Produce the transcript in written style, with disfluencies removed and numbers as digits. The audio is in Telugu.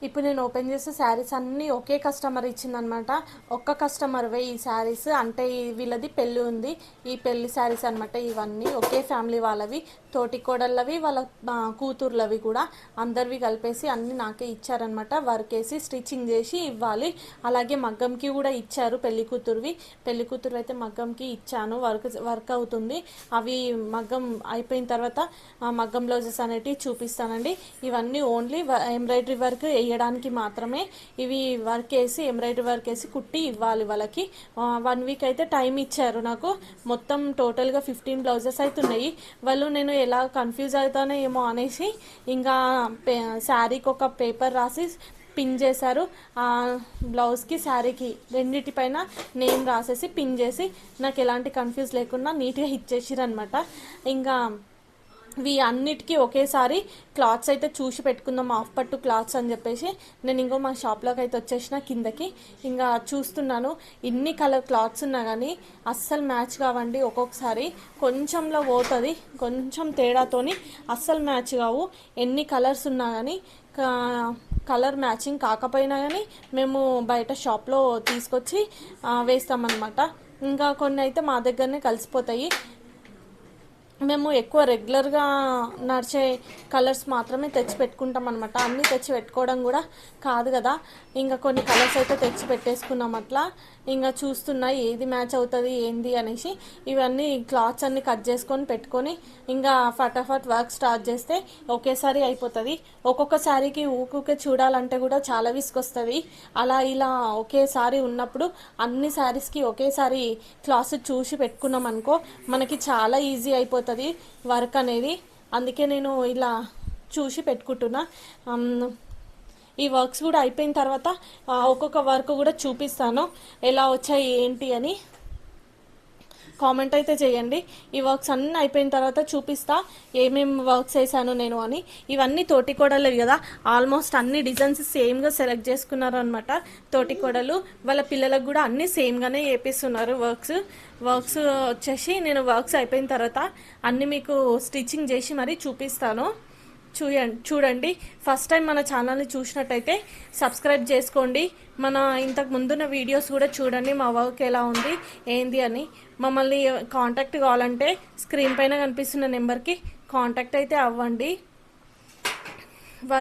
ఇప్పుడు నేను ఓపెన్ చేసే శారీస్ అన్నీ ఒకే కస్టమర్ ఇచ్చిందనమాట. ఒక్క కస్టమర్వే ఈ శారీస్. అంటే వీళ్ళది పెళ్ళి ఉంది, ఈ పెళ్ళి శారీస్ అనమాట. ఇవన్నీ ఒకే ఫ్యామిలీ వాళ్ళవి, తోటి కోడళ్ళవి, వాళ్ళ కూతుర్లవి కూడా అందరివి కలిపేసి అన్నీ నాకే ఇచ్చారనమాట. వర్క్ వేసి స్టిచ్చింగ్ చేసి ఇవ్వాలి. అలాగే మగ్గంకి కూడా ఇచ్చారు పెళ్లి కూతురువి. పెళ్లి కూతురు అయితే మగ్గంకి ఇచ్చాను, వర్క్ అవుతుంది. అవి మగ్గం అయిపోయిన తర్వాత మగ్గం బ్లౌజెస్ అనేటివి చూపిస్తానండి. ఇవన్నీ ఓన్లీ ఎంబ్రాయిడరీ వర్క్ వేయడానికి మాత్రమే. ఇవి వర్క్ వేసి ఎంబ్రాయిడరీ వర్క్ వేసి కుట్టి ఇవ్వాలి వాళ్ళకి. 1 వీక్ అయితే టైం ఇచ్చారు నాకు. మొత్తం టోటల్గా 15 బ్లౌజెస్ అయితే ఉన్నాయి. వాళ్ళు నేను ఎలా కన్ఫ్యూజ్ అవుతానో ఏమో అనేసి ఇంకా శారీకి ఒక పేపర్ రాసి పిన్ చేశారు. బ్లౌజ్కి శారీకి రెండింటిపైన నేమ్ రాసేసి పిన్ చేసి నాకు ఎలాంటి కన్ఫ్యూజ్ లేకుండా నీట్గా ఇచ్చేసిరు అనమాట. ఇంకా ఇవి అన్నిటికీ ఒకేసారి క్లాత్స్ అయితే చూసి పెట్టుకుందాం, ఆఫ్ పట్టు క్లాత్స్ అని చెప్పేసి నేను ఇంకో మా షాప్లోకి అయితే వచ్చేసిన కిందకి. ఇంకా చూస్తున్నాను, ఇన్ని కలర్ క్లాత్స్ ఉన్నా కానీ అస్సలు మ్యాచ్ కావండి. ఒక్కొక్కసారి కొంచెంలో పోతుంది, కొంచెం తేడాతోని అస్సలు మ్యాచ్ కావు. ఎన్ని కలర్స్ ఉన్నా కానీ కలర్ మ్యాచింగ్ కాకపోయినా కానీ మేము బయట షాప్లో తీసుకొచ్చి వేస్తామన్నమాట. ఇంకా కొన్ని అయితే మా దగ్గరనే కలిసిపోతాయి. మేము ఎక్కువ రెగ్యులర్గా నడిచే కలర్స్ మాత్రమే తెచ్చి పెట్టుకుంటాం అనమాట. అన్నీ తెచ్చి పెట్టుకోవడం కూడా కాదు కదా, ఇంకా కొన్ని కలర్స్ అయితే తెచ్చి పెట్టేసుకున్నాం అట్లా. ఇంకా చూస్తున్నా ఏది మ్యాచ్ అవుతుంది ఏంది అనేసి. ఇవన్నీ క్లాత్స్ అన్నీ కట్ చేసుకొని పెట్టుకొని ఇంకా ఫటాఫట్ వర్క్ స్టార్ట్ చేస్తే ఒకేసారి అయిపోతుంది. ఒక్కొక్క శారీకి ఊకే చూడాలంటే కూడా చాలా విసుకొస్తుంది. అలా ఇలా ఒకేసారి ఉన్నప్పుడు అన్ని శారీస్కి ఒకేసారి క్లాత్స్ చూసి పెట్టుకున్నాం అనుకో మనకి చాలా ఈజీ అయిపోతుంది వర్క్ అనేది. అందుకే నేను ఇలా చూసి పెట్టుకుంటున్నా. ఈ వర్క్స్ కూడా అయిపోయిన తర్వాత ఒక్కొక్క వర్క్ కూడా చూపిస్తాను ఎలా వచ్చాయి ఏంటి అని. కామెంట్ అయితే చేయండి. ఈ వర్క్స్ అన్నీ అయిపోయిన తర్వాత చూపిస్తా ఏమేమి వర్క్స్ వేసాను నేను అని. ఇవన్నీ తోటికోడలు కదా, ఆల్మోస్ట్ అన్ని డిజైన్స్ సేమ్గా సెలెక్ట్ చేసుకున్నారు అనమాట. తోటికోడలు వాళ్ళ పిల్లలకు కూడా అన్నీ సేమ్గానే వేపిస్తున్నారు వర్క్స్ వచ్చేసి. నేను వర్క్స్ అయిపోయిన తర్వాత అన్నీ మీకు స్టిచ్చింగ్ చేసి మరీ చూపిస్తాను. చూడండి. ఫస్ట్ టైం మన ఛానల్ని చూసినట్టయితే సబ్స్క్రైబ్ చేసుకోండి. మన ఇంతకు ముందున్న వీడియోస్ కూడా చూడండి, మా వర్క్ ఎలా ఉంది ఏంది అని. మమ్మల్ని కాంటాక్ట్ కావాలంటే స్క్రీన్ పైన కనిపిస్తున్న నెంబర్కి కాంటాక్ట్ అయితే అవ్వండి.